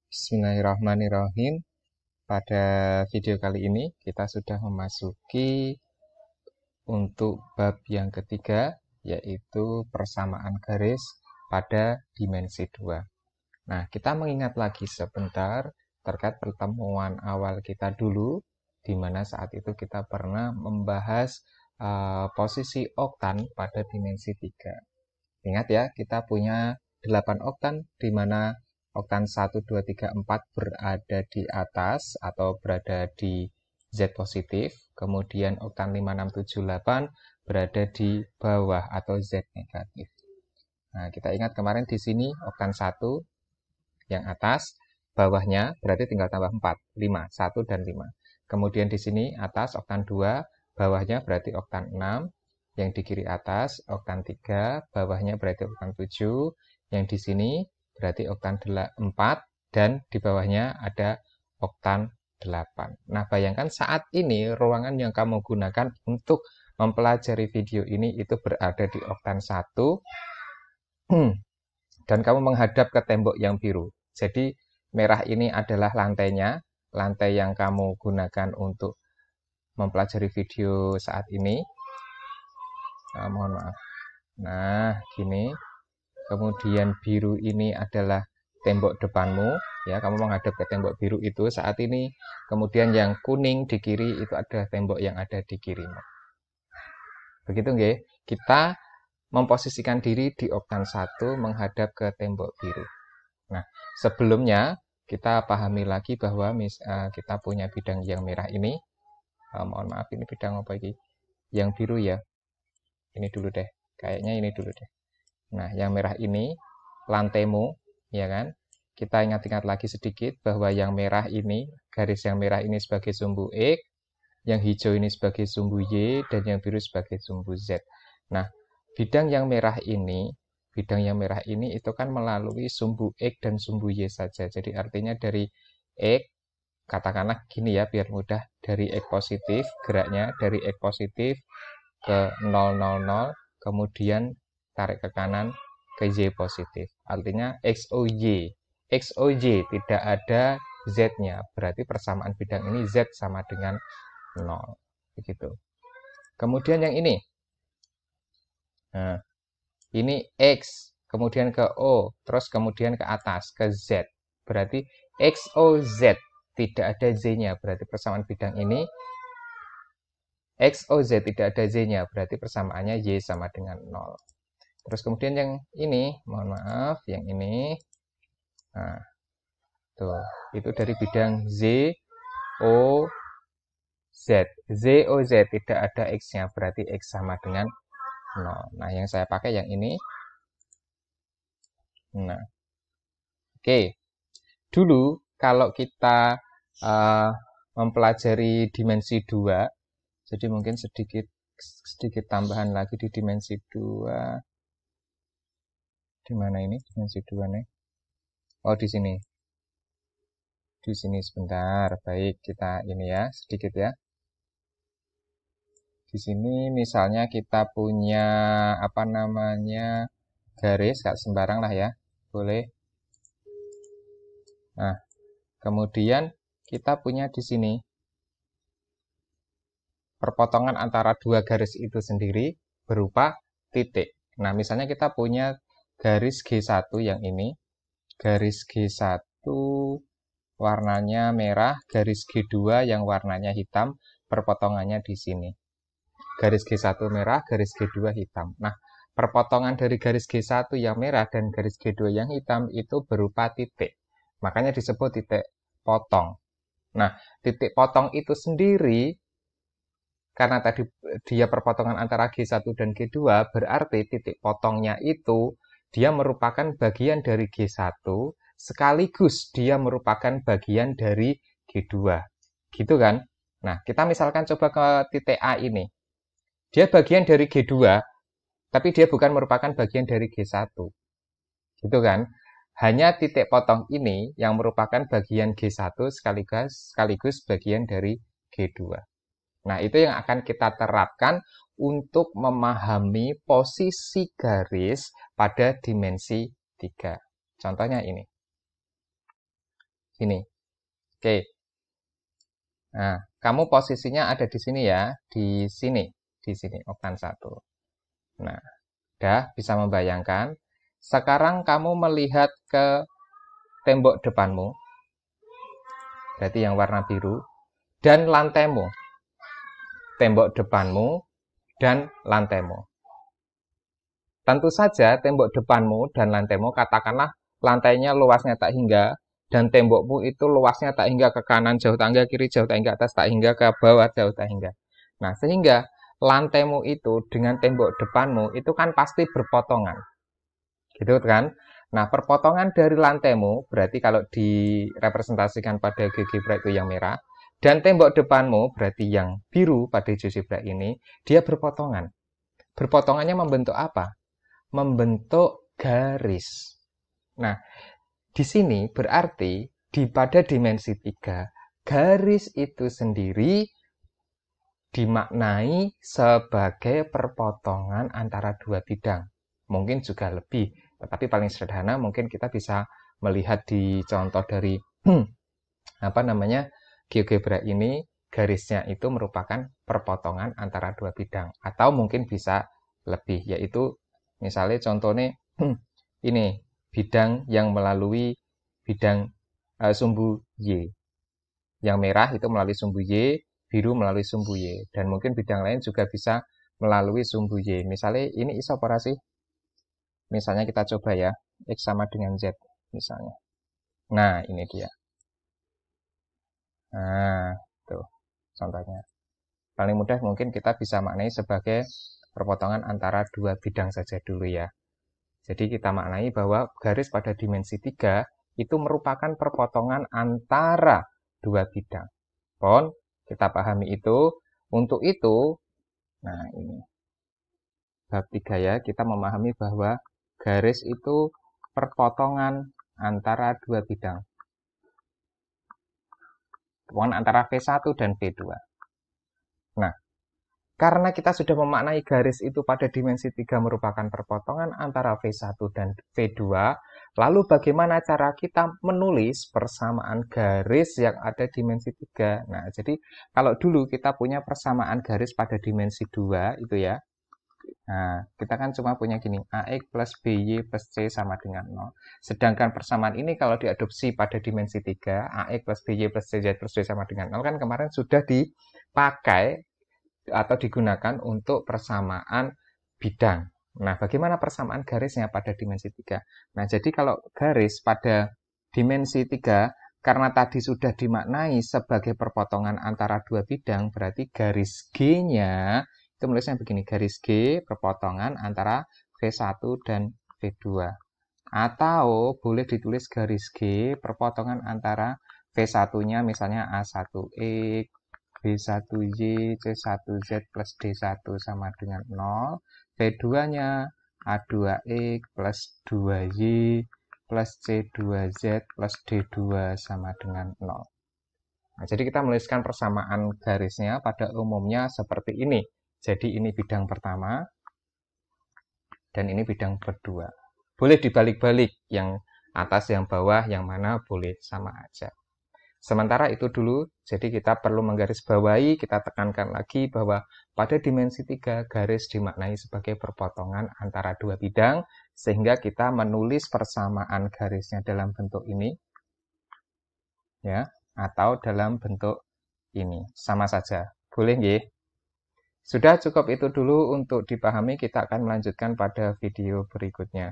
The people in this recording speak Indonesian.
Bismillahirrahmanirrahim. Pada video kali ini kita sudah memasuki untuk bab yang ketiga, yaitu persamaan garis pada dimensi 2. Nah, kita mengingat lagi sebentar terkait pertemuan awal kita dulu, di mana saat itu kita pernah membahas posisi oktan pada dimensi 3. Ingat ya, kita punya 8 oktan, di mana oktan 1, 2, 3, 4 berada di atas atau berada di Z positif. Kemudian oktan 5, 6, 7, 8 berada di bawah atau Z negatif. Nah, kita ingat kemarin di sini oktan 1 yang atas, bawahnya berarti tinggal tambah 4, 5, 1 dan 5. Kemudian di sini atas oktan 2, bawahnya berarti oktan 6. Yang di kiri atas oktan 3, bawahnya berarti oktan 7. Yang di sini berarti oktan 4 dan di bawahnya ada oktan 8. Nah, bayangkan saat ini ruangan yang kamu gunakan untuk mempelajari video ini itu berada di oktan 1 dan kamu menghadap ke tembok yang biru. Jadi merah ini adalah lantainya, lantai yang kamu gunakan untuk mempelajari video saat ini. Mohon maaf. Nah, gini. Kemudian biru ini adalah tembok depanmu, ya, kamu menghadap ke tembok biru itu saat ini. Kemudian yang kuning di kiri itu adalah tembok yang ada di kirimu. Begitu nggih? Kita memposisikan diri di oktan 1 menghadap ke tembok biru. Nah, sebelumnya kita pahami lagi bahwa kita punya bidang yang merah ini. Mohon maaf, ini bidang apa ini? Yang biru ya. Ini dulu deh. Kayaknya ini dulu deh. Nah, yang merah ini lantaimu, ya kan? Kita ingat-ingat lagi sedikit bahwa yang merah ini, garis yang merah ini sebagai sumbu X, yang hijau ini sebagai sumbu Y, dan yang biru sebagai sumbu Z. Nah, bidang yang merah ini itu kan melalui sumbu X dan sumbu Y saja. Jadi artinya dari X, katakanlah gini ya biar mudah, dari X positif, geraknya dari X positif ke 000, kemudian tarik ke kanan ke Y positif. Artinya XOY. XOY tidak ada Z-nya. Berarti persamaan bidang ini Z sama dengan 0. Begitu. Kemudian yang ini. Nah, ini X, kemudian ke O, terus kemudian ke atas, ke Z. Berarti XOZ. Tidak ada Z-nya. Berarti persamaan bidang ini XOZ tidak ada Z-nya. Berarti persamaannya Y sama dengan 0. Terus kemudian yang ini, mohon maaf, yang ini. Nah, tuh, itu dari bidang Z, O, Z. Z, O, Z tidak ada X-nya, berarti X sama dengan 0. Nah, yang saya pakai yang ini. Nah, oke. Dulu, kalau kita mempelajari dimensi 2, jadi mungkin sedikit tambahan lagi di dimensi 2. Di mana ini dimensi 2 nih? Oh, di sini. Di sini sebentar. Baik, kita ini ya, sedikit ya. Di sini misalnya kita punya apa namanya? Garis, gak sembarang lah ya. Boleh. Nah, kemudian kita punya di sini perpotongan antara dua garis itu sendiri berupa titik. Nah, misalnya kita punya garis G1 yang ini. Garis G1 warnanya merah, garis G2 yang warnanya hitam, perpotongannya di sini. Garis G1 merah, garis G2 hitam. Nah, perpotongan dari garis G1 yang merah dan garis G2 yang hitam itu berupa titik. Makanya disebut titik potong. Nah, titik potong itu sendiri, karena tadi dia perpotongan antara G1 dan G2, berarti titik potongnya itu dia merupakan bagian dari G1, sekaligus dia merupakan bagian dari G2. Gitu kan? Nah, kita misalkan coba ke titik A ini. Dia bagian dari G2, tapi dia bukan merupakan bagian dari G1. Gitu kan? Hanya titik potong ini yang merupakan bagian G1 sekaligus bagian dari G2. Nah, itu yang akan kita terapkan untuk memahami posisi garis pada dimensi 3. Contohnya ini. Sini. Oke. Nah, kamu posisinya ada di sini ya, di sini, oktan 1. Nah, udah bisa membayangkan. Sekarang kamu melihat ke tembok depanmu, berarti yang warna biru, dan lantaimu. Tembok depanmu dan lantaimu. Tentu saja tembok depanmu dan lantaimu, katakanlah lantainya luasnya tak hingga, dan tembokmu itu luasnya tak hingga ke kanan jauh tak hingga, kiri jauh tak hingga, atas tak hingga, ke bawah jauh tak hingga. Nah, sehingga lantaimu itu dengan tembok depanmu itu kan pasti berpotongan. Gitu kan? Nah, perpotongan dari lantaimu, berarti kalau direpresentasikan pada GeoGebra itu yang merah, dan tembok depanmu, berarti yang biru pada GeoGebra ini, dia berpotongan. Berpotongannya membentuk apa? Membentuk garis. Nah, di sini berarti pada dimensi 3, garis itu sendiri dimaknai sebagai perpotongan antara dua bidang. Mungkin juga lebih, tetapi paling sederhana mungkin kita bisa melihat di contoh dari GeoGebra ini, garisnya itu merupakan perpotongan antara dua bidang, atau mungkin bisa lebih, yaitu misalnya contohnya ini bidang yang melalui bidang sumbu Y. Yang merah itu melalui sumbu Y, biru melalui sumbu Y. Dan mungkin bidang lain juga bisa melalui sumbu Y. Misalnya ini isoporasi. Misalnya kita coba ya, X sama dengan Z misalnya. Nah, ini dia. Nah, tuh contohnya. Paling mudah mungkin kita bisa maknai sebagai perpotongan antara dua bidang saja dulu ya. Jadi kita maknai bahwa garis pada dimensi 3 itu merupakan perpotongan antara dua bidang. Pon, kita pahami itu. Untuk itu, nah ini bab 3 ya, kita memahami bahwa garis itu perpotongan antara dua bidang. Perpotongan antara V1 dan V2. Nah, karena kita sudah memaknai garis itu pada dimensi 3 merupakan perpotongan antara V1 dan V2, lalu bagaimana cara kita menulis persamaan garis yang ada dimensi 3? Nah, jadi kalau dulu kita punya persamaan garis pada dimensi 2 itu ya. Nah, kita kan cuma punya gini, AX plus BY plus C sama dengan 0. Sedangkan persamaan ini kalau diadopsi pada dimensi 3, AX plus BY plus CZ plus D sama dengan 0, kan kemarin sudah dipakai atau digunakan untuk persamaan bidang. Nah, bagaimana persamaan garisnya pada dimensi 3? Nah, jadi kalau garis pada dimensi 3, karena tadi sudah dimaknai sebagai perpotongan antara dua bidang, berarti garis G-nya, itu menulisnya begini, garis G perpotongan antara V1 dan V2. Atau boleh ditulis garis G perpotongan antara V1-nya misalnya A1X, B1Y, C1Z plus D1 sama dengan 0. V2-nya A2X plus 2Y plus C2Z plus D2 sama dengan 0. Nah, jadi kita menuliskan persamaan garisnya pada umumnya seperti ini. Jadi ini bidang pertama, dan ini bidang kedua. Boleh dibalik-balik, yang atas, yang bawah, yang mana boleh sama aja. Sementara itu dulu, jadi kita perlu menggarisbawahi, kita tekankan lagi bahwa pada dimensi 3 garis dimaknai sebagai perpotongan antara dua bidang, sehingga kita menulis persamaan garisnya dalam bentuk ini, ya, atau dalam bentuk ini, sama saja. Boleh nggih? Sudah cukup itu dulu untuk dipahami, kita akan melanjutkan pada video berikutnya.